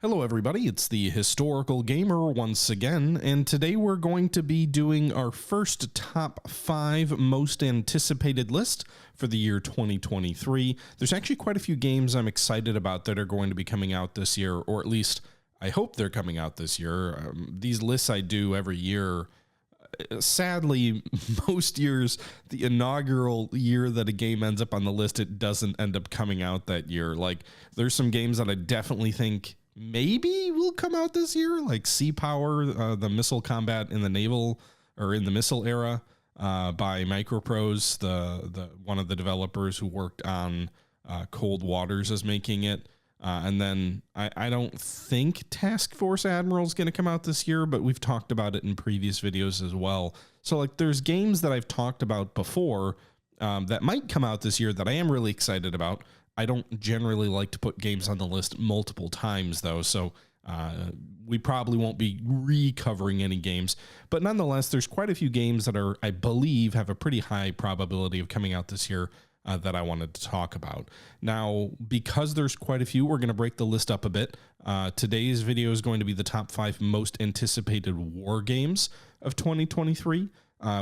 Hello everybody, it's the Historical Gamer once again, and today we're going to be doing our first top 5 most anticipated list for the year 2023. There's actually quite a few games I'm excited about that are going to be coming out this year, or at least I hope they're coming out this year. These lists I do every year. Sadly, most years, the inaugural year that a game ends up on the list, it doesn't end up coming out that year. Like, there's some games that I definitely think maybe will come out this year, like Sea Power, the missile combat in the naval or in the missile era, by Microprose, the one of the developers who worked on Cold Waters is making it. And then I don't think Task Force Admiral is going to come out this year, but we've talked about it in previous videos as well. So like there's games that I've talked about before that might come out this year that I am really excited about. I don't generally like to put games on the list multiple times though, so we probably won't be recovering any games, but nonetheless, there's quite a few games that are, I believe, have a pretty high probability of coming out this year that I wanted to talk about. Now, because there's quite a few, we're going to break the list up a bit. Today's video is going to be the top 5 most anticipated war games of 2023.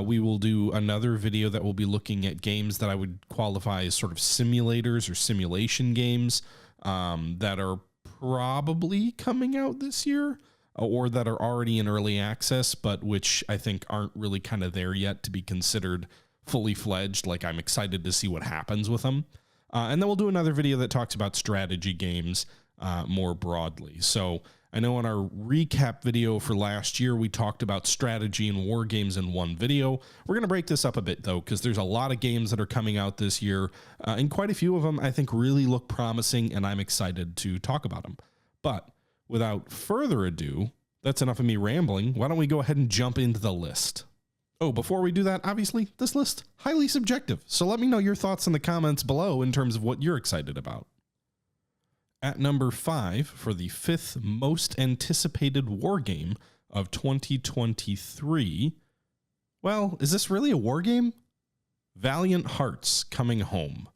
We will do another video that will be looking at games that I would qualify as sort of simulators or simulation games that are probably coming out this year or that are already in early access, but which I think aren't really kind of there yet to be considered fully fledged. Like, I'm excited to see what happens with them. And then we'll do another video that talks about strategy games more broadly. So I know in our recap video for last year, we talked about strategy and war games in one video. We're going to break this up a bit though, because there's a lot of games that are coming out this year, and quite a few of them I think really look promising, and I'm excited to talk about them. But without further ado, that's enough of me rambling. Why don't we go ahead and jump into the list? Oh, before we do that, obviously, this list, highly subjective. So let me know your thoughts in the comments below in terms of what you're excited about. At number 5, for the 5th most anticipated war game of 2023, well, is this really a war game? Valiant Hearts Coming Home.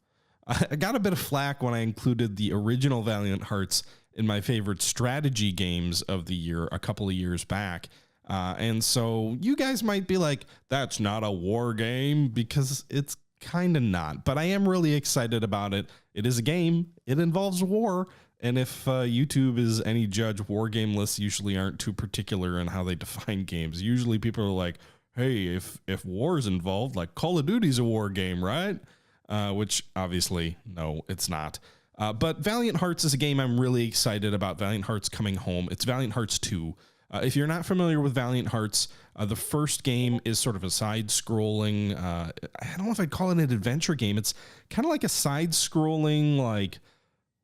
I got a bit of flack when I included the original Valiant Hearts in my favorite strategy games of the year a couple of years back. And so you guys might be like, that's not a war game, because it's kind of not, but I am really excited about it. It is a game. It involves war. And if YouTube is any judge, war game lists usually aren't too particular in how they define games. Usually people are like, hey, if war is involved, like Call of Duty's a war game, right? Which obviously, no, it's not. But Valiant Hearts is a game I'm really excited about. Valiant Hearts Coming Home. It's Valiant Hearts 2. If you're not familiar with Valiant Hearts, the first game is sort of a side-scrolling, I don't know if I'd call it an adventure game. It's kind of like a side-scrolling, like,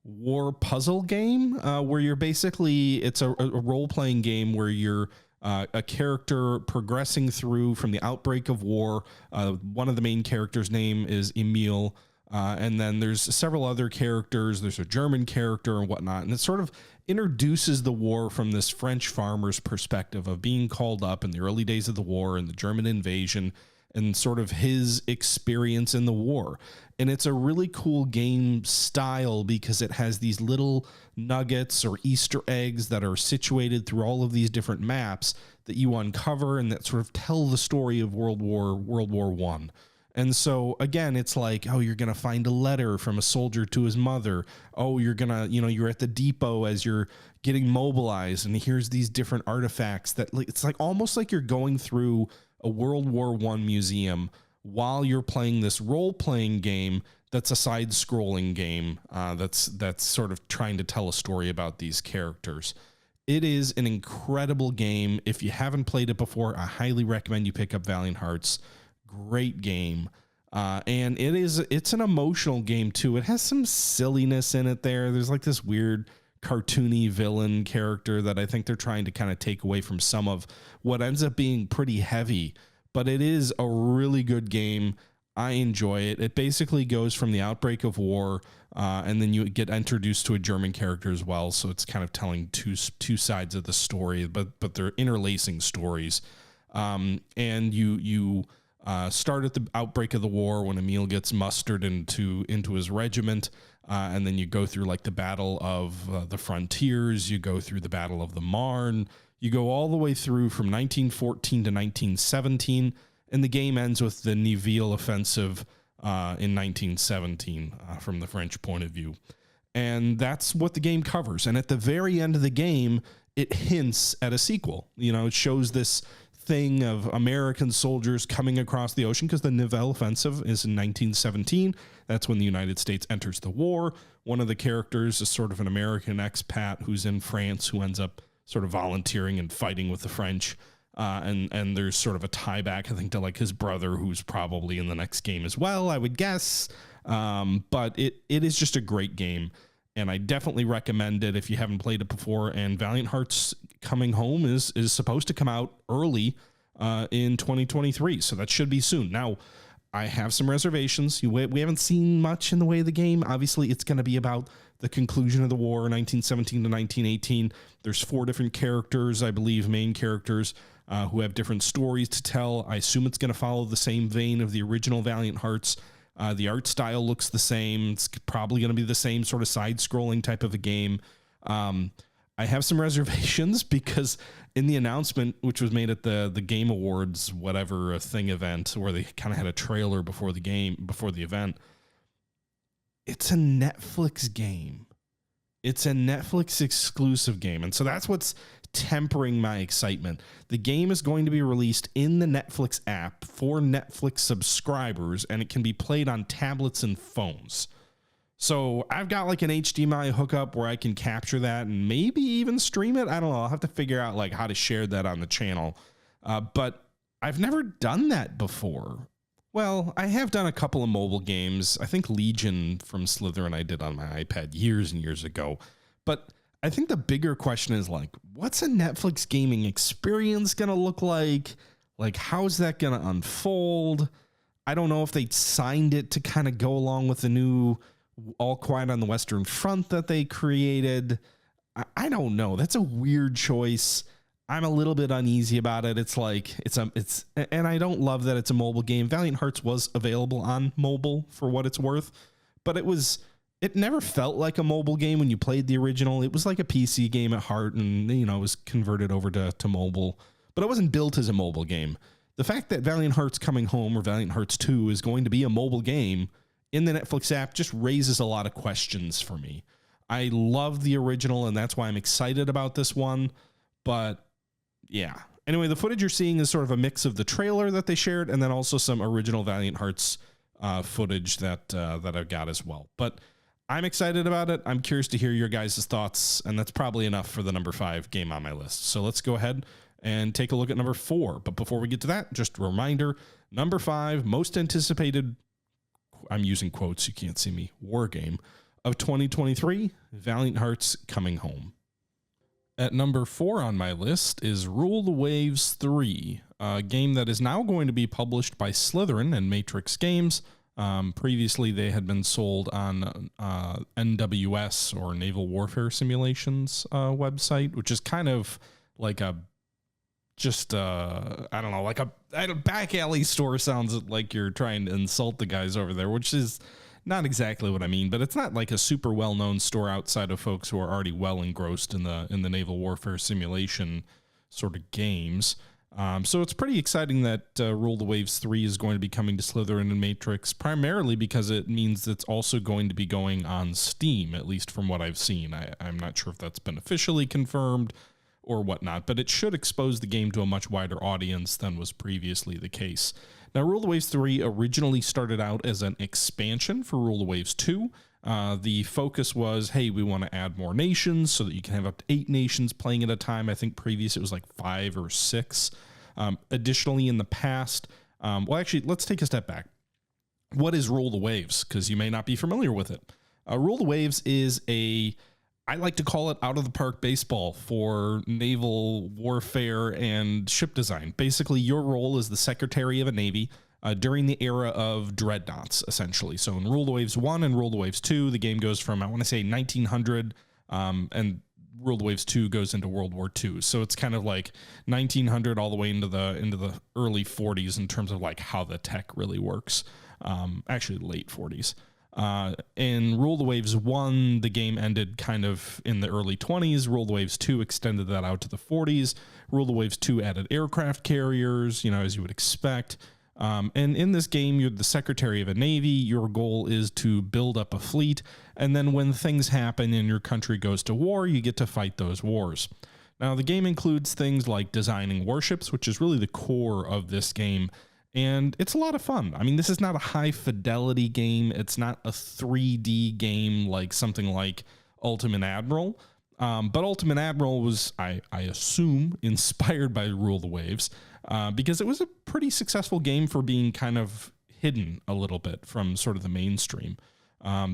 war puzzle game, where you're basically, it's a role-playing game where you're a character progressing through from the outbreak of war. One of the main characters' name is Emil, and then there's several other characters. There's a German character and whatnot, and it sort of introduces the war from this French farmer's perspective of being called up in the early days of the war and the German invasion and sort of his experience in the war. And it's a really cool game style because it has these little nuggets or Easter eggs that are situated through all of these different maps that you uncover and that sort of tell the story of World War I. And so again, it's like, oh, you're going to find a letter from a soldier to his mother. Oh, you're going to, you're at the depot as you're getting mobilized, and here's these different artifacts that, like, it's like almost like you're going through a World War I museum while you're playing this role-playing game that's a side-scrolling game that's sort of trying to tell a story about these characters. It is an incredible game. If you haven't played it before, I highly recommend you pick up Valiant Hearts. Great game. And it's an emotional game too. It has some silliness in it there. There's like this weird cartoony villain character that I think they're trying to kind of take away from some of what ends up being pretty heavy, but it is a really good game. I enjoy it. It basically goes from the outbreak of war, and then you get introduced to a German character as well. So it's kind of telling two sides of the story, but they're interlacing stories. And you start at the outbreak of the war when Emil gets mustered into his regiment, And then you go through like the Battle of the Frontiers, you go through the Battle of the Marne, you go all the way through from 1914 to 1917, and the game ends with the Nivelle offensive in 1917 from the French point of view. And that's what the game covers. And at the very end of the game, it hints at a sequel. You know, it shows this thing of American soldiers coming across the ocean, because the Nivelle offensive is in 1917. That's when the United States enters the war. One of the characters is sort of an American expat who's in France, who ends up sort of volunteering and fighting with the French. And there's sort of a tie back, I think, to like his brother, who's probably in the next game as well, I would guess. But it is just a great game, and I definitely recommend it if you haven't played it before. And Valiant Hearts Coming Home is supposed to come out early in 2023, so that should be soon. Now, I have some reservations. We haven't seen much in the way of the game. Obviously, it's going to be about the conclusion of the war, 1917 to 1918. There's 4 different characters, I believe, main characters, who have different stories to tell. I assume it's going to follow the same vein of the original Valiant Hearts. The art style looks the same. It's probably going to be the same sort of side-scrolling type of a game. I have some reservations because in the announcement, which was made at the Game Awards, whatever thing event, where they kind of had a trailer before the event, it's a Netflix game. It's a Netflix exclusive game. And so that's what's tempering my excitement. The game is going to be released in the Netflix app for Netflix subscribers, and it can be played on tablets and phones. So I've got like an HDMI hookup where I can capture that and maybe even stream it. I don't know. I'll have to figure out like how to share that on the channel. But I've never done that before. Well, I have done a couple of mobile games. I think Legion from Slytherin I did on my iPad years and years ago. But I think the bigger question is like, what's a Netflix gaming experience going to look like? Like, how's that going to unfold? I don't know if they signed it to kind of go along with the new All Quiet on the Western Front that they created. I don't know. That's a weird choice. I'm a little bit uneasy about it. It's like, and I don't love that it's a mobile game. Valiant Hearts was available on mobile for what it's worth, but it never felt like a mobile game when you played the original. It was like a PC game at heart, and, you know, it was converted over to mobile, but it wasn't built as a mobile game. The fact that Valiant Hearts Coming Home, or Valiant Hearts 2, is going to be a mobile game in the Netflix app just raises a lot of questions for me. I love the original, and that's why I'm excited about this one, but yeah. Anyway, the footage you're seeing is sort of a mix of the trailer that they shared and then also some original Valiant Hearts footage that I've got as well. But I'm excited about it. I'm curious to hear your guys' thoughts, and that's probably enough for the number 5 game on my list. So let's go ahead and take a look at number 4. But before we get to that, just a reminder, number 5, most anticipated, I'm using quotes, you can't see me, war game of 2023, Valiant Hearts Coming Home. At number 4 on my list is Rule the Waves 3, a game that is now going to be published by Slytherin and Matrix Games. Previously, they had been sold on NWS, or Naval Warfare Simulations website, which is kind of like I don't know, like a back alley store. Sounds like you're trying to insult the guys over there, which is not exactly what I mean, but it's not like a super well-known store outside of folks who are already well engrossed in the naval warfare simulation sort of games. So it's pretty exciting that Rule the Waves 3 is going to be coming to Slytherin and Matrix, primarily because it means it's also going to be going on Steam, at least from what I've seen. I'm not sure if that's been officially confirmed or whatnot, but it should expose the game to a much wider audience than was previously the case. Now, Rule the Waves 3 originally started out as an expansion for Rule the Waves 2. The focus was, hey, we want to add more nations so that you can have up to 8 nations playing at a time. I think previous it was like 5 or 6. Additionally, in the past, well, actually, let's take a step back. What is Rule the Waves? Because you may not be familiar with it. Rule the Waves is I like to call it out-of-the-park baseball for naval warfare and ship design. Basically, your role is the Secretary of a Navy during the era of dreadnoughts, essentially. So in Rule the Waves 1 and Rule the Waves 2, the game goes from, I want to say, 1900, and Rule the Waves 2 goes into World War II. So it's kind of like 1900 all the way into the early 40s in terms of like how the tech really works. Actually, late 40s. In Rule the Waves 1, the game ended kind of in the early 20s. Rule the Waves 2 extended that out to the 40s. Rule the Waves 2 added aircraft carriers, as you would expect. And in this game, you're the Secretary of a Navy. Your goal is to build up a fleet. And then when things happen and your country goes to war, you get to fight those wars. Now, the game includes things like designing warships, which is really the core of this game. And it's a lot of fun. I mean, this is not a high fidelity game. It's not a 3D game like something like Ultimate Admiral. But Ultimate Admiral was, I assume, inspired by Rule the Waves because it was a pretty successful game for being kind of hidden a little bit from sort of the mainstream.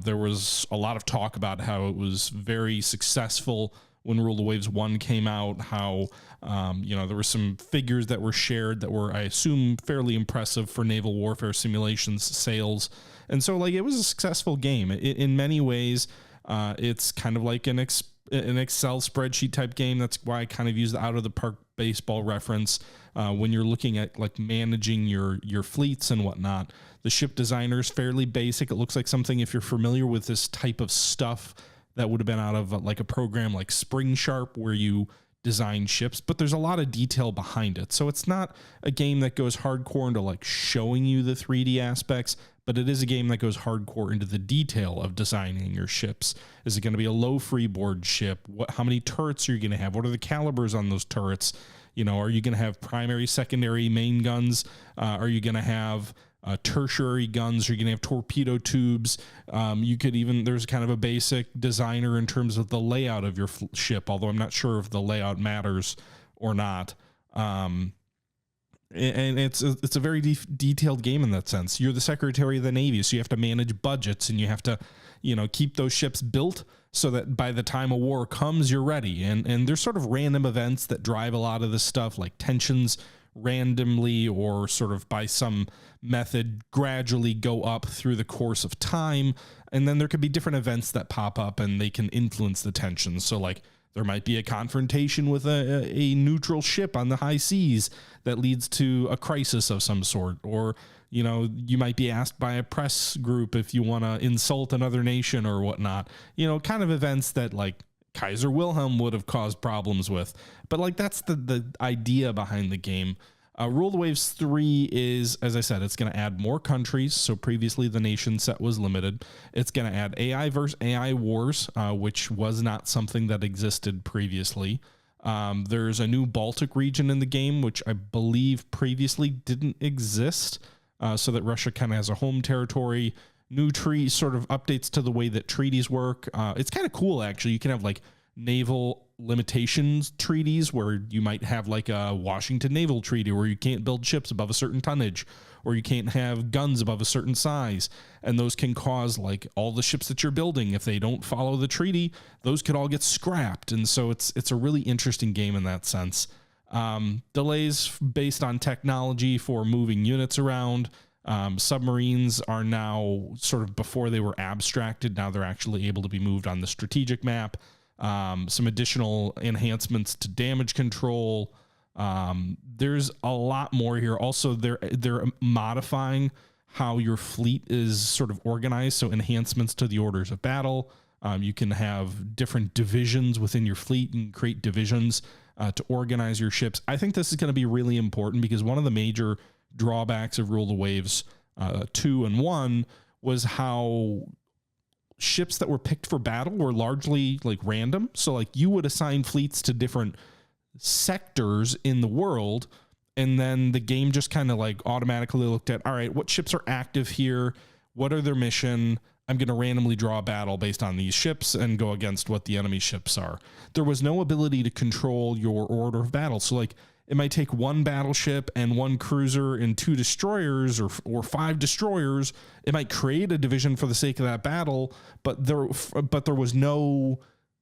There was a lot of talk about how it was very successful when Rule the Waves 1 came out, how, there were some figures that were shared that were, I assume, fairly impressive for naval warfare simulations sales. And so, it was a successful game. In many ways, it's kind of like an Excel spreadsheet type game. That's why I kind of use the out of the park baseball reference when you're looking at managing your fleets and whatnot. The ship designer is fairly basic. It looks like something, if you're familiar with this type of stuff, that would have been out of a program like Spring Sharp where you design ships, but there's a lot of detail behind it. So it's not a game that goes hardcore into showing you the 3D aspects, but it is a game that goes hardcore into the detail of designing your ships. Is it going to be a low freeboard ship? How many turrets are you going to have? What are the calibers on those turrets? Are you going to have primary, secondary, main guns? Are you going to have tertiary guns? Are you going to have torpedo tubes? You could even, there's kind of a basic designer in terms of the layout of your ship, although I'm not sure if the layout matters or not. And it's a very detailed game in that sense. You're the Secretary of the Navy, so you have to manage budgets and you have to, keep those ships built so that by the time a war comes, you're ready. And there's sort of random events that drive a lot of this stuff, like tensions randomly or sort of by some method gradually go up through the course of time. And then there could be different events that pop up and they can influence the tensions. So there might be a confrontation with a neutral ship on the high seas that leads to a crisis of some sort. Or, you might be asked by a press group if you want to insult another nation or whatnot, kind of events that Kaiser Wilhelm would have caused problems with. But that's the idea behind the game. Rule the Waves 3 is, as I said, it's going to add more countries. So previously the nation set was limited. It's going to add AI versus AI wars, which was not something that existed previously. There's a new Baltic region in the game, which I believe previously didn't exist, so that Russia kind of has a home territory. New treaty sort of updates to the way that treaties work. It's kind of cool, actually. You can have naval limitations treaties where you might have a Washington Naval Treaty where you can't build ships above a certain tonnage, or you can't have guns above a certain size. And those can cause all the ships that you're building, if they don't follow the treaty, those could all get scrapped. And so it's a really interesting game in that sense. Delays based on technology for moving units around. Submarines are now sort of, before they were abstracted, now they're actually able to be moved on the strategic map. Some additional enhancements to damage control. There's a lot more here. Also, they're modifying how your fleet is sort of organized. So enhancements to the orders of battle. You can have different divisions within your fleet and create divisions to organize your ships. I think this is going to be really important because one of the major drawbacks of Rule the Waves 2 and 1 was how ships that were picked for battle were largely random. So you would assign fleets to different sectors in the world, and then the game just kind of automatically looked at, all right, what ships are active here? What are their mission? I'm going to randomly draw a battle based on these ships and go against what the enemy ships are. There was no ability to control your order of battle. So it might take one battleship and one cruiser and two destroyers or five destroyers. It might create a division for the sake of that battle, but there was no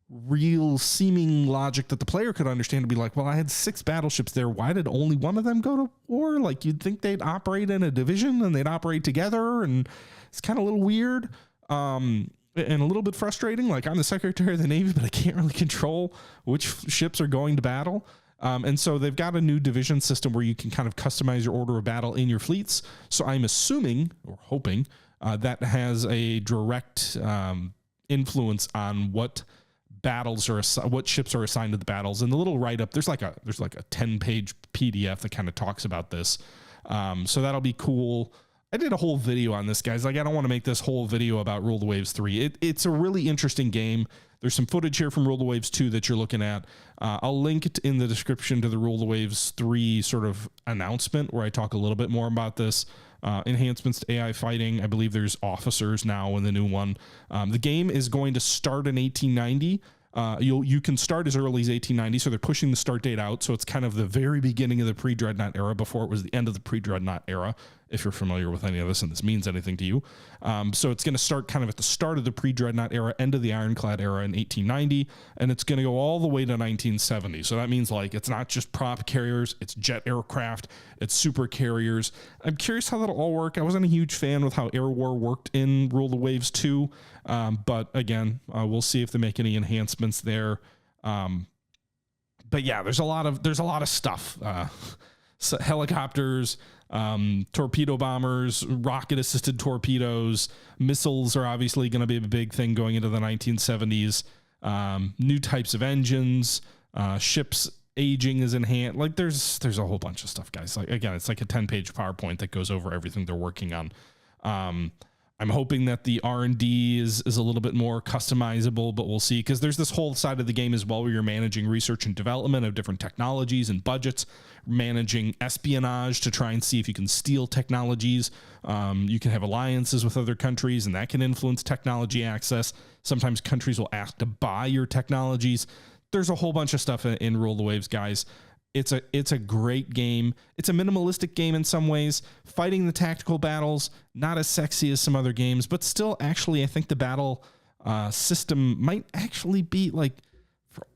real seeming logic that the player could understand to be well, I had 6 battleships there. Why did only one of them go to war? You'd think they'd operate in a division and they'd operate together, and it's kind of a little weird. And a little bit frustrating. I'm the Secretary of the Navy, but I can't really control which ships are going to battle. And so they've got a new division system where you can kind of customize your order of battle in your fleets. So I'm assuming or hoping that has a direct influence on what battles are what ships are assigned to the battles. And the little write-up, there's like a 10-page PDF that kind of talks about this. So that'll be cool. I did a whole video on this, guys. Like, I don't want to make this whole video about Rule the Waves 3. It's a really interesting game. There's some footage here from Rule the Waves 2 that you're looking at. I'll link it in the description to the Rule the Waves 3 sort of announcement where I talk a little bit more about this. Enhancements to AI fighting. I believe there's officers now in the new one. The game is going to start in 1890. You can start as early as 1890, so they're pushing the start date out. So it's kind of the very beginning of the pre-Dreadnought era before it was the end of the pre-Dreadnought era, if you're familiar with any of this and this means anything to you. So it's going to start kind of at the start of the pre-Dreadnought era, end of the Ironclad era in 1890, and it's going to go all the way to 1970. So that means, like, it's not just prop carriers, it's jet aircraft, it's super carriers. I'm curious how that'll all work. I wasn't a huge fan with how Air War worked in Rule the Waves 2, but again, we'll see if they make any enhancements there. But yeah, there's a lot of stuff. So helicopters, torpedo bombers, rocket assisted torpedoes, missiles are obviously going to be a big thing going into the 1970s. New types of engines, ships aging is enhanced. Like, there's a whole bunch of stuff, guys. Like, again, it's like a 10-page PowerPoint that goes over everything they're working on. I'm hoping that the R&D is a little bit more customizable, but we'll see, because there's this whole side of the game as well where you're managing research and development of different technologies and budgets, managing espionage to try and see if you can steal technologies. You can have alliances with other countries, and that can influence technology access. Sometimes countries will ask to buy your technologies. There's a whole bunch of stuff in Rule the Waves, guys. It's a great game. It's a minimalistic game in some ways. Fighting the tactical battles, not as sexy as some other games, but still, actually, I think the battle system might actually be, like,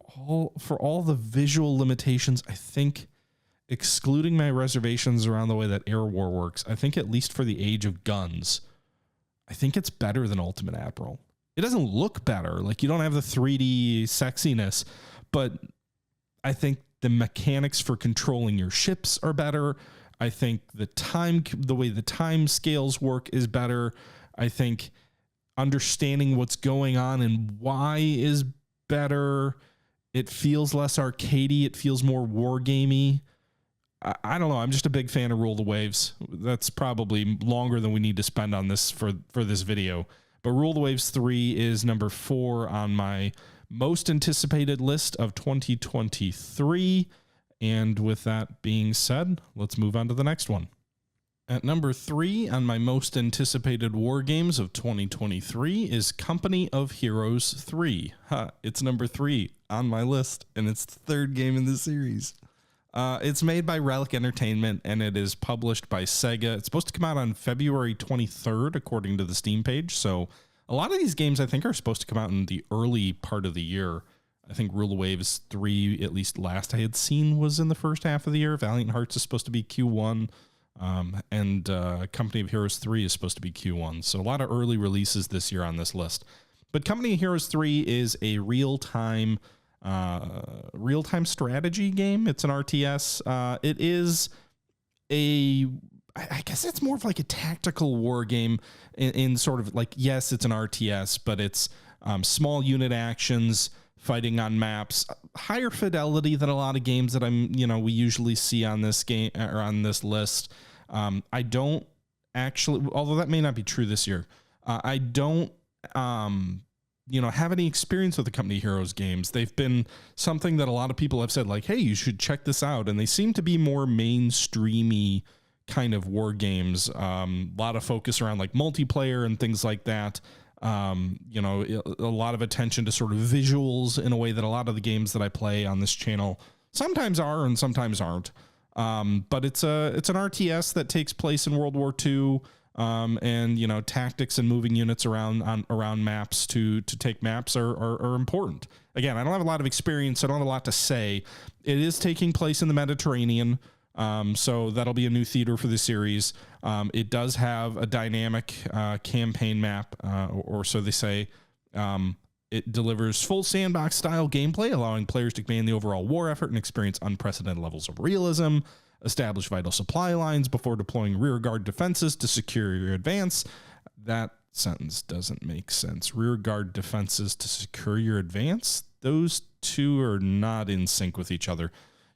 for all the visual limitations, I think, excluding my reservations around the way that Air War works, I think at least for the age of guns, I think it's better than Ultimate Admiral. It doesn't look better. Like, you don't have the 3D sexiness, but I think the mechanics for controlling your ships are better. I think the way the time scales work is better. I think understanding what's going on and why is better. It feels less arcadey. It feels more wargamey. I don't know. I'm just a big fan of Rule the Waves. That's probably longer than we need to spend on this for this video. But Rule the Waves 3 is number 4 on my most anticipated list of 2023. And with that being said, let's move on to the next one. At number 3 on my most anticipated war games of 2023 is Company of Heroes 3. It's number 3 on my list, and it's the third game in the series. It's made by Relic Entertainment, and it is published by Sega. It's supposed to come out on February 23rd, according to the Steam page. So a lot of these games, I think, are supposed to come out in the early part of the year. I think Rule of Waves 3, at least last I had seen, was in the first half of the year. Valiant Hearts is supposed to be Q1, and Company of Heroes 3 is supposed to be Q1. So a lot of early releases this year on this list. But Company of Heroes 3 is a real-time strategy game. It's an RTS. It is I guess it's more of like a tactical war game in sort of like, yes, it's an RTS, but it's small unit actions, fighting on maps, higher fidelity than a lot of games that we usually see on this game or on this list. I don't actually, although that may not be true this year, I don't, have any experience with the Company of Heroes games. They've been something that a lot of people have said, like, hey, you should check this out. And they seem to be more mainstreamy kind of war games. A lot of focus around like multiplayer and things like that. A lot of attention to sort of visuals in a way that a lot of the games that I play on this channel sometimes are and sometimes aren't. But it's an RTS that takes place in World War II. And tactics and moving units around maps to take maps are important. Again, I don't have a lot of experience. I don't have a lot to say. It is taking place in the Mediterranean. So that'll be a new theater for the series. It does have a dynamic campaign map, or so they say. It delivers full sandbox style gameplay, allowing players to command the overall war effort and experience unprecedented levels of realism. Establish vital supply lines before deploying rearguard defenses to secure your advance. that sentence doesn't make sense. Rear guard defenses to secure your advance. Those two are not in sync with each other.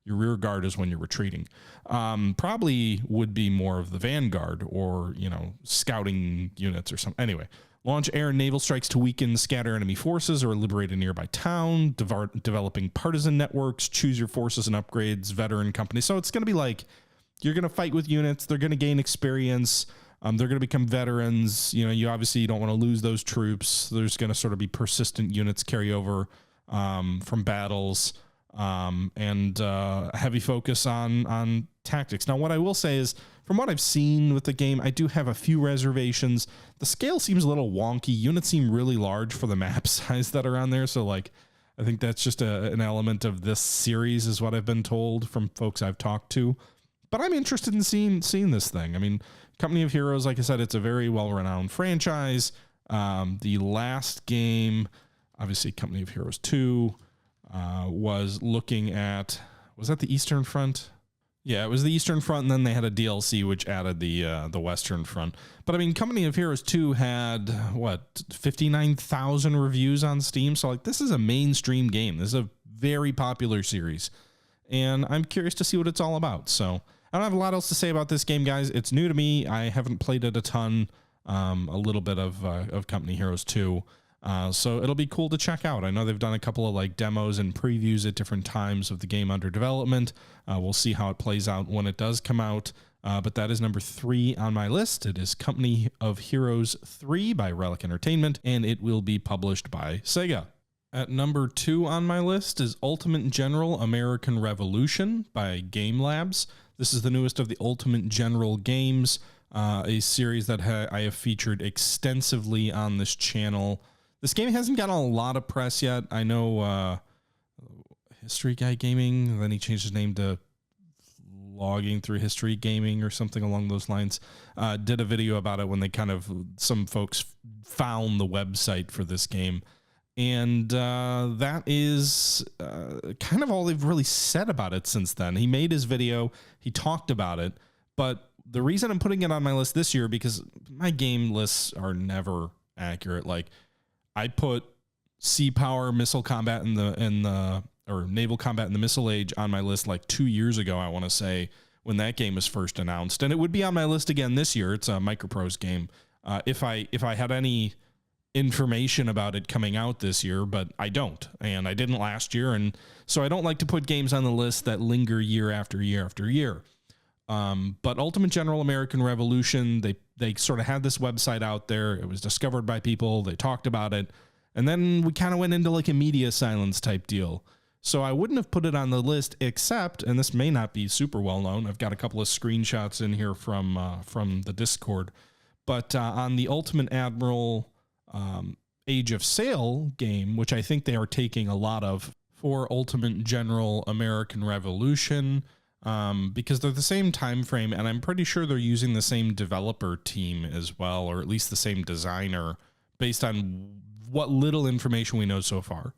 Your rear guard is when you're retreating. Probably would be more of the vanguard or, scouting units or something. Anyway, launch air and naval strikes to weaken, scatter enemy forces or liberate a nearby town. Developing partisan networks, choose your forces and upgrades, veteran companies. So it's going to be like you're going to fight with units. They're going to gain experience. They're going to become veterans. You obviously don't want to lose those troops. There's going to sort of be persistent units carry over from battles. And a heavy focus on tactics. Now, what I will say is, from what I've seen with the game, I do have a few reservations. The scale seems a little wonky. Units seem really large for the map size that are on there. So, I think that's just an element of this series, is what I've been told from folks I've talked to. But I'm interested in seeing this thing. I mean, Company of Heroes, like I said, it's a very well-renowned franchise. The last game, obviously, Company of Heroes 2. Was looking at, was that the Eastern Front? Yeah, it was the Eastern Front, and then they had a DLC which added the Western Front. But I mean, Company of Heroes 2 had 59,000 reviews on Steam. So this is a mainstream game. This is a very popular series, and I'm curious to see what it's all about. So I don't have a lot else to say about this game, guys. It's new to me. I haven't played it a ton. A little bit of Company Heroes 2. So it'll be cool to check out. I know they've done a couple of demos and previews at different times of the game under development. We'll see how it plays out when it does come out. But that is number 3 on my list. It is Company of Heroes 3 by Relic Entertainment, and it will be published by Sega. At number 2 on my list is Ultimate General American Revolution by Game Labs. This is the newest of the Ultimate General games, a series that I have featured extensively on this channel. This game hasn't gotten a lot of press yet. I know History Guy Gaming, then he changed his name to Logging Through History Gaming or something along those lines, did a video about it when some folks found the website for this game. And that is kind of all they've really said about it since then. He made his video, he talked about it, but the reason I'm putting it on my list this year, because my game lists are never accurate. I put sea power missile combat or naval combat in the Missile Age on my list 2 years ago, I want to say, when that game was first announced. And it would be on my list again this year. It's a Microprose game. If I had any information about it coming out this year, but I don't, and I didn't last year. And so I don't like to put games on the list that linger year after year after year. But Ultimate General American Revolution, they sort of had this website out there. It was discovered by people. They talked about it. And then we kind of went into a media silence type deal. So I wouldn't have put it on the list, except, and this may not be super well known, I've got a couple of screenshots in here from the Discord, but on the Ultimate Admiral Age of Sail game, which I think they are taking a lot of for Ultimate General American Revolution, because they're the same time frame, and I'm pretty sure they're using the same developer team as well, or at least the same designer, based on what little information we know so far.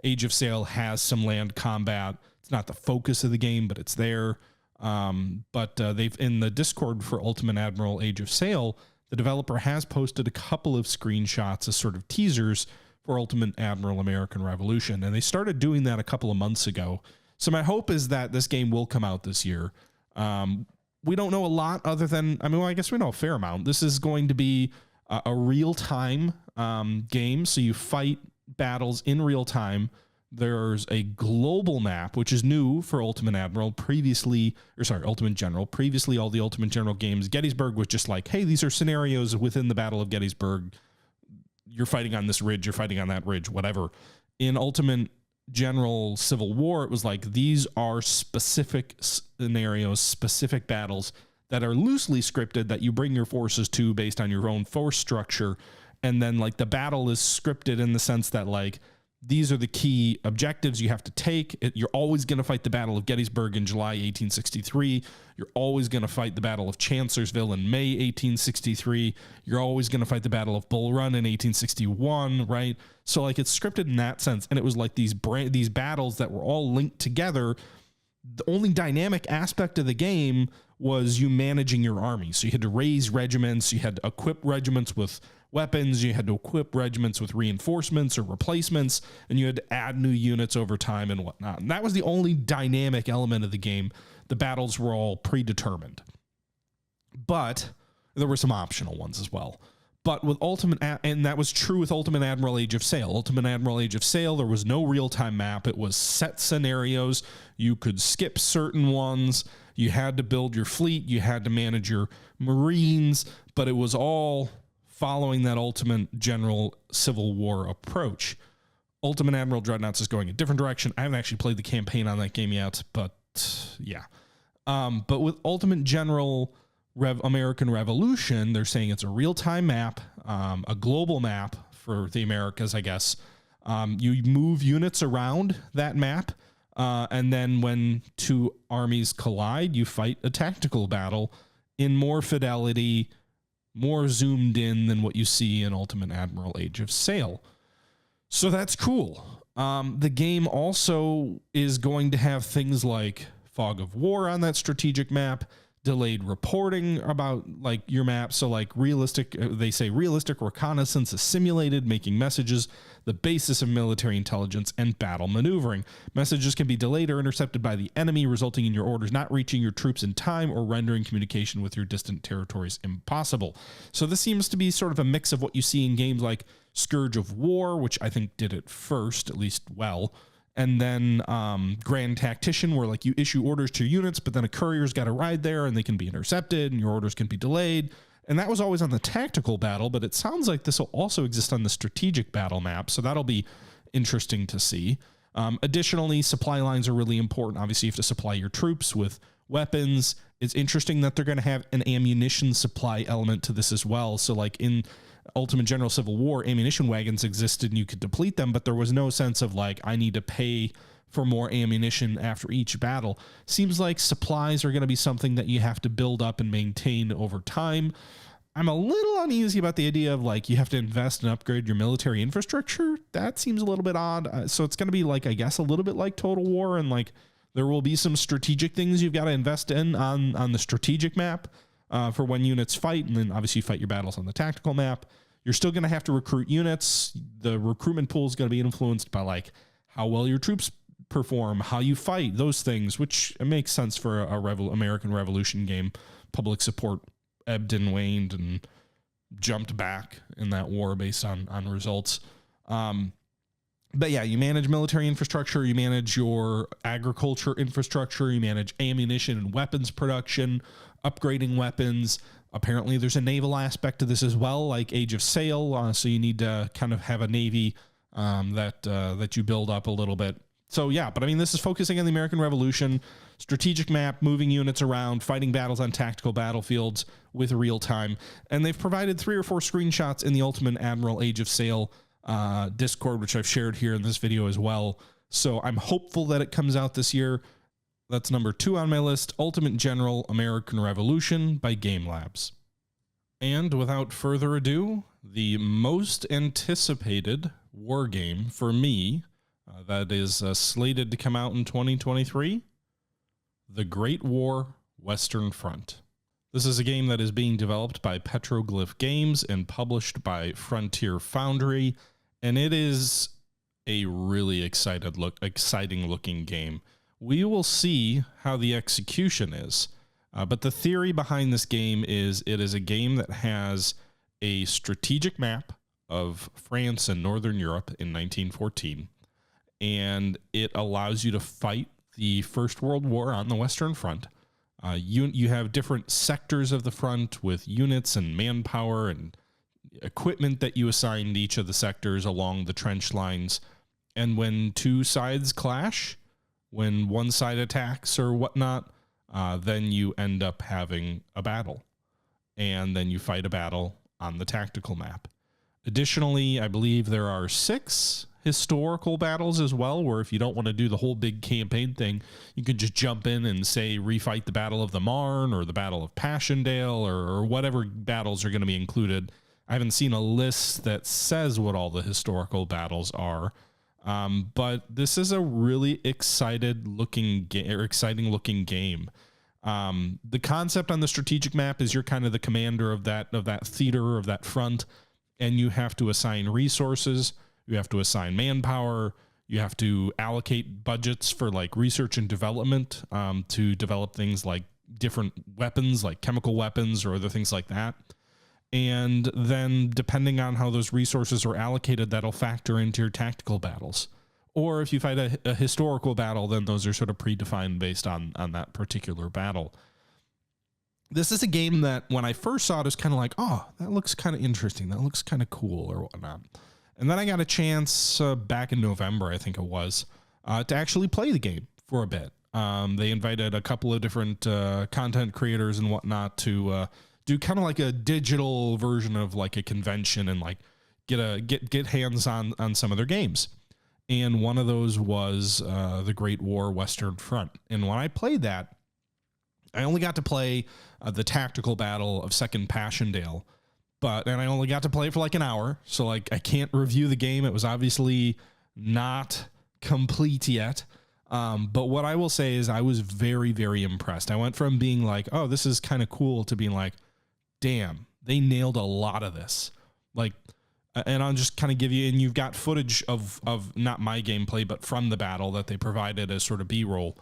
Age of Sail has some land combat. It's not the focus of the game, but it's there. But they've, in the Discord for Ultimate Admiral Age of Sail, the developer has posted a couple of screenshots as sort of teasers for Ultimate Admiral American Revolution, and they started doing that a couple of months ago. So my hope is that this game will come out this year. We don't know a lot other than, I guess we know a fair amount. This is going to be a real-time game, so you fight battles in real time. There's a global map, which is new for Ultimate Admiral. Ultimate General. Previously, all the Ultimate General games, Gettysburg was just hey, these are scenarios within the Battle of Gettysburg. You're fighting on this ridge, you're fighting on that ridge, whatever. In Ultimate General Civil War, it was these are specific scenarios, specific battles that are loosely scripted that you bring your forces to based on your own force structure. And then the battle is scripted in the sense that these are the key objectives you have to take. You're always going to fight the Battle of Gettysburg in July 1863. You're always going to fight the Battle of Chancellorsville in May 1863. You're always going to fight the Battle of Bull Run in 1861, right? So it's scripted in that sense. And it was these battles that were all linked together. The only dynamic aspect of the game was you managing your army. So you had to raise regiments, you had to equip regiments with weapons, you had to equip regiments with reinforcements or replacements, and you had to add new units over time and whatnot. And that was the only dynamic element of the game. The battles were all predetermined. But there were some optional ones as well. But with and that was true with Ultimate Admiral Age of Sail. Ultimate Admiral Age of Sail, there was no real-time map. It was set scenarios. You could skip certain ones. You had to build your fleet. You had to manage your Marines. But it was all following that Ultimate General Civil War approach. Ultimate Admiral Dreadnoughts is going a different direction. I haven't actually played the campaign on that game yet, but yeah. But with Ultimate General American Revolution, they're saying it's a real-time map, a global map for the Americas, I guess. You move units around that map, and then when two armies collide, you fight a tactical battle in more fidelity, more zoomed in than what you see in Ultimate Admiral Age of Sail. So that's cool. The game also is going to have things like Fog of War on that strategic map, delayed reporting about like your map. So like they say realistic reconnaissance is simulated, making messages the basis of military intelligence and battle maneuvering. Messages can be delayed or intercepted by the enemy, resulting in your orders not reaching your troops in time or rendering communication with your distant territories impossible. So this seems to be sort of a mix of what you see in games like Scourge of War, which I think did it first, at least well. And then Grand Tactician, where like you issue orders to your units, but then a courier's got to ride there and they can be intercepted and your orders can be delayed. And that was always on the tactical battle, but it sounds like this will also exist on the strategic battle map. So that'll be interesting to see. Additionally, supply lines are really important. Obviously, you have to supply your troops with weapons. It's interesting that they're going to have an ammunition supply element to this as well. So like in Ultimate General Civil War, ammunition wagons existed and you could deplete them, but there was no sense of like, I need to pay for more ammunition after each battle. Seems like supplies are going to be something that you have to build up and maintain over time. I'm a little uneasy about the idea of like, you have to invest and upgrade your military infrastructure. That seems a little bit odd. So it's going to be like, I guess, a little bit like Total War, and like there will be some strategic things you've got to invest in on the strategic map for when units fight, and then obviously you fight your battles on the tactical map. You're still going to have to recruit units. The recruitment pool is going to be influenced by like how well your troops perform, how you fight, those things, which makes sense for a American Revolution game. Public support ebbed and waned and jumped back in that war based on results. But yeah, you manage military infrastructure, you manage your agriculture infrastructure, you manage ammunition and weapons production, upgrading weapons. Apparently there's a naval aspect to this as well, like Age of Sail. So you need to kind of have a navy that you build up a little bit. So yeah, but I mean, this is focusing on the American Revolution, strategic map, moving units around, fighting battles on tactical battlefields with real time. And they've provided 3 or 4 screenshots in the Ultimate Admiral Age of Sail Discord, which I've shared here in this video as well. So I'm hopeful that it comes out this year. That's number 2 on my list, Ultimate General American Revolution by Game Labs. And without further ado, the most anticipated war game for me that is slated to come out in 2023, The Great War Western Front. This is a game that is being developed by Petroglyph Games and published by Frontier Foundry, and it is a really exciting looking game. We will see how the execution is, but the theory behind this game is it is a game that has a strategic map of France and Northern Europe in 1914, and it allows you to fight the First World War on the Western Front. You have different sectors of the front with units and manpower and equipment that you assign to each of the sectors along the trench lines. And when two sides clash, when one side attacks or whatnot, then you end up having a battle. And then you fight a battle on the tactical map. Additionally, I believe there are 6 historical battles as well, where if you don't want to do the whole big campaign thing, you can just jump in and say refight the Battle of the Marne or the Battle of Passchendaele or whatever battles are going to be included. I haven't seen a list that says what all the historical battles are, but this is a really exciting looking game. The concept on the strategic map is you're kind of the commander of that theater, of that front, and you have to assign resources, you have to assign manpower, you have to allocate budgets for like research and development to develop things like different weapons, like chemical weapons or other things like that. And then depending on how those resources are allocated, that'll factor into your tactical battles. Or if you fight a historical battle, then those are sort of predefined based on that particular battle. This is a game that when I first saw it, was kind of like, oh, that looks kind of interesting. That looks kind of cool or whatnot. And then I got a chance back in November, I think it was, to actually play the game for a bit. They invited a couple of different content creators and whatnot to do kind of like a digital version of like a convention and like get hands on some of their games. And one of those was the Great War Western Front. And when I played that, I only got to play the tactical battle of Second Passchendaele, and I only got to play it for like an hour. So like I can't review the game. It was obviously not complete yet. But what I will say is I was very, very impressed. I went from being like, oh, this is kind of cool, to being like, damn, they nailed a lot of this. Like, and I'll just kind of give you, and you've got footage of not my gameplay, but from the battle that they provided as sort of B-roll.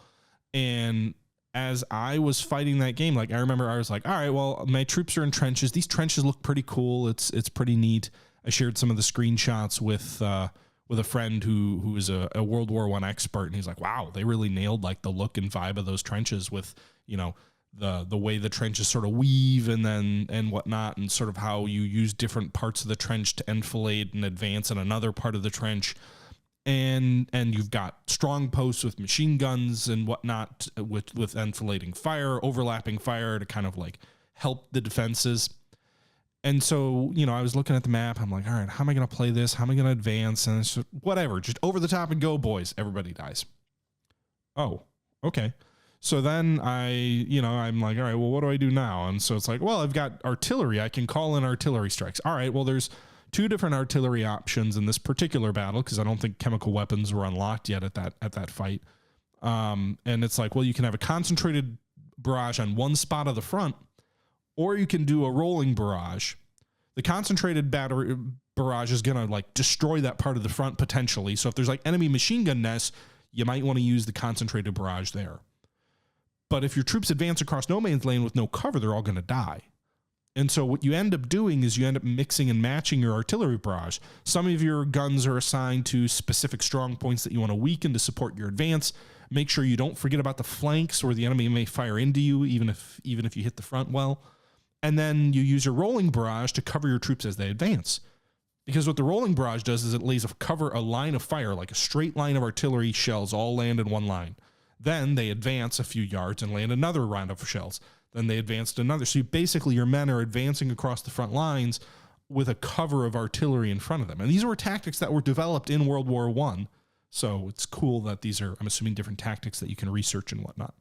And as I was fighting that game, like I remember I was like, all right, well, my troops are in trenches. These trenches look pretty cool. It's pretty neat. I shared some of the screenshots with a friend who is a World War I expert, and he's like, wow, they really nailed like the look and vibe of those trenches with, you know, the way the trenches sort of weave and whatnot, and sort of how you use different parts of the trench to enfilade and advance in another part of the trench. And you've got strong posts with machine guns and whatnot with enfilading fire, overlapping fire to kind of like help the defenses. And so, you know, I was looking at the map. I'm like, all right, how am I going to play this? How am I going to advance? And it's just, whatever, just over the top and go, boys. Everybody dies. Oh, okay. So then I'm like, all right, well, what do I do now? And so it's like, well, I've got artillery. I can call in artillery strikes. All right, well, there's 2 different artillery options in this particular battle, because I don't think chemical weapons were unlocked yet at that fight. And it's like, well, you can have a concentrated barrage on one spot of the front, or you can do a rolling barrage. The concentrated barrage is going to like destroy that part of the front potentially. So if there's like enemy machine gun nests, you might want to use the concentrated barrage there. But if your troops advance across no man's land with no cover, they're all going to die. And so what you end up doing is you end up mixing and matching your artillery barrage. Some of your guns are assigned to specific strong points that you want to weaken to support your advance. Make sure you don't forget about the flanks where the enemy may fire into you, even if you hit the front well. And then you use your rolling barrage to cover your troops as they advance. Because what the rolling barrage does is it lays a line of fire, like a straight line of artillery shells all land in one line. Then they advance a few yards and land another round of shells. Then they advanced another. So basically your men are advancing across the front lines with a cover of artillery in front of them. And these were tactics that were developed in World War I. So it's cool that these are, I'm assuming, different tactics that you can research and whatnot.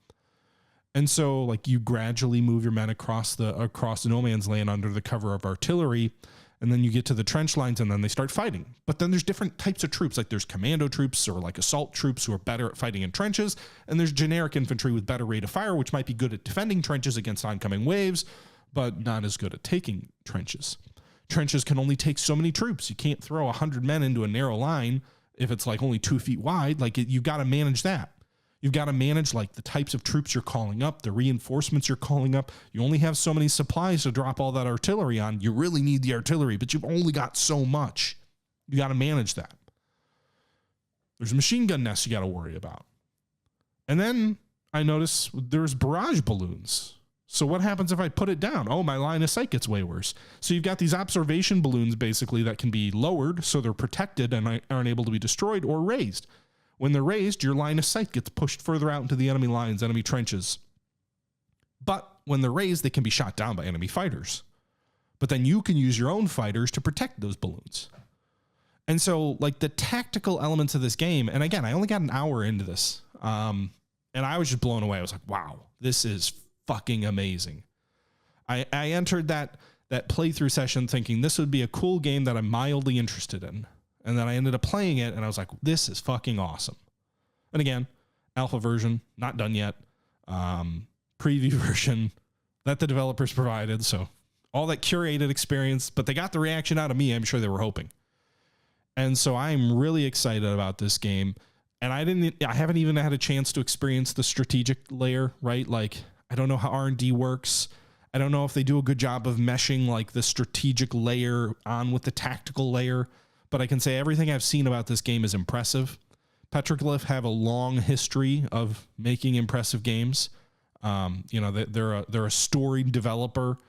And so like you gradually move your men across the no man's land under the cover of artillery. And then you get to the trench lines and then they start fighting. But then there's different types of troops. Like there's commando troops or like assault troops who are better at fighting in trenches. And there's generic infantry with better rate of fire, which might be good at defending trenches against oncoming waves, but not as good at taking trenches. Trenches can only take so many troops. You can't throw 100 men into a narrow line if it's like only 2 feet wide. Like you got to manage that. You've got to manage like the types of troops you're calling up, the reinforcements you're calling up. You only have so many supplies to drop all that artillery on. You really need the artillery, but you've only got so much. You got to manage that. There's machine gun nests you got to worry about. And then I notice there's barrage balloons. So what happens if I put it down? Oh, my line of sight gets way worse. So you've got these observation balloons basically that can be lowered so they're protected and aren't able to be destroyed, or raised. When they're raised, your line of sight gets pushed further out into the enemy lines, enemy trenches. But when they're raised, they can be shot down by enemy fighters. But then you can use your own fighters to protect those balloons. And so like the tactical elements of this game, and again, I only got an hour into this, and I was just blown away. I was like, wow, this is fucking amazing. I entered that playthrough session thinking this would be a cool game that I'm mildly interested in. And then I ended up playing it and I was like, this is fucking awesome. And again, alpha version, not done yet. preview version that the developers provided. So all that curated experience, but they got the reaction out of me. I'm sure they were hoping. And so I'm really excited about this game. And I haven't even had a chance to experience the strategic layer, right? Like, I don't know how R&D works. I don't know if they do a good job of meshing like the strategic layer on with the tactical layer, but I can say everything I've seen about this game is impressive. Petroglyph have a long history of making impressive games. You know, they're a storied developer.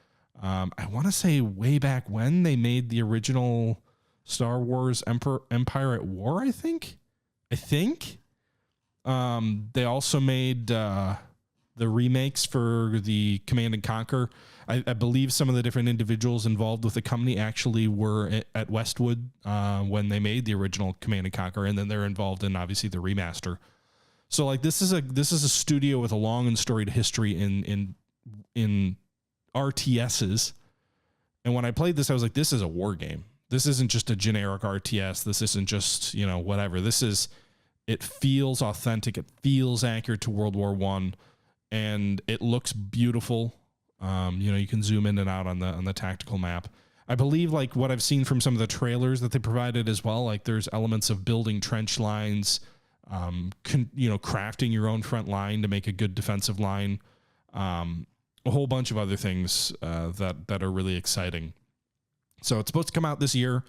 I want to say way back when they made the original Star Wars Empire at War, I think. They also made the remakes for the Command and Conquer. I believe some of the different individuals involved with the company actually were at Westwood when they made the original Command and Conquer, and then they're involved in obviously the remaster. So like this is a studio with a long and storied history in RTSs. And when I played this, I was like, this is a war game. This isn't just a generic RTS. This isn't just, you know, whatever. It feels authentic. It feels accurate to World War I, and it looks beautiful. You know, you can zoom in and out on the tactical map. I believe like what I've seen from some of the trailers that they provided as well, like there's elements of building trench lines, you know, crafting your own front line to make a good defensive line, a whole bunch of other things that are really exciting. So it's supposed to come out this year.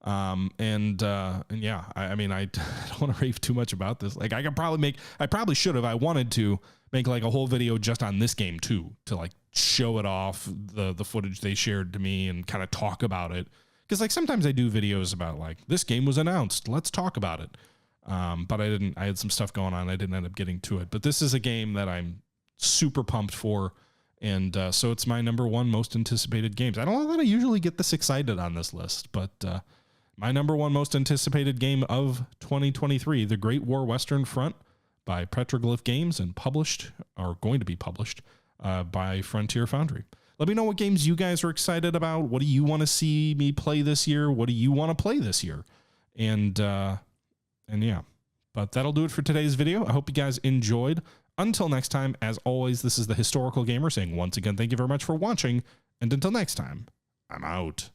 And yeah, I mean, I don't want to rave too much about this. Like I probably should have, I wanted to make like a whole video just on this game too, to like show it off, the footage they shared to me and kind of talk about it. Cause like sometimes I do videos about like this game was announced, let's talk about it. But I had some stuff going on. I didn't end up getting to it, but this is a game that I'm super pumped for. And so it's my number one most anticipated games. I don't know that I usually get this excited on this list, but my number one most anticipated game of 2023, The Great War Western Front by Petroglyph Games and going to be published by Frontier Foundry. Let me know what games you guys are excited about. What do you want to see me play this year? What do you want to play this year? And yeah, but that'll do it for today's video. I hope you guys enjoyed. Until next time, as always, this is the Historical Gamer saying once again, thank you very much for watching. And until next time, I'm out.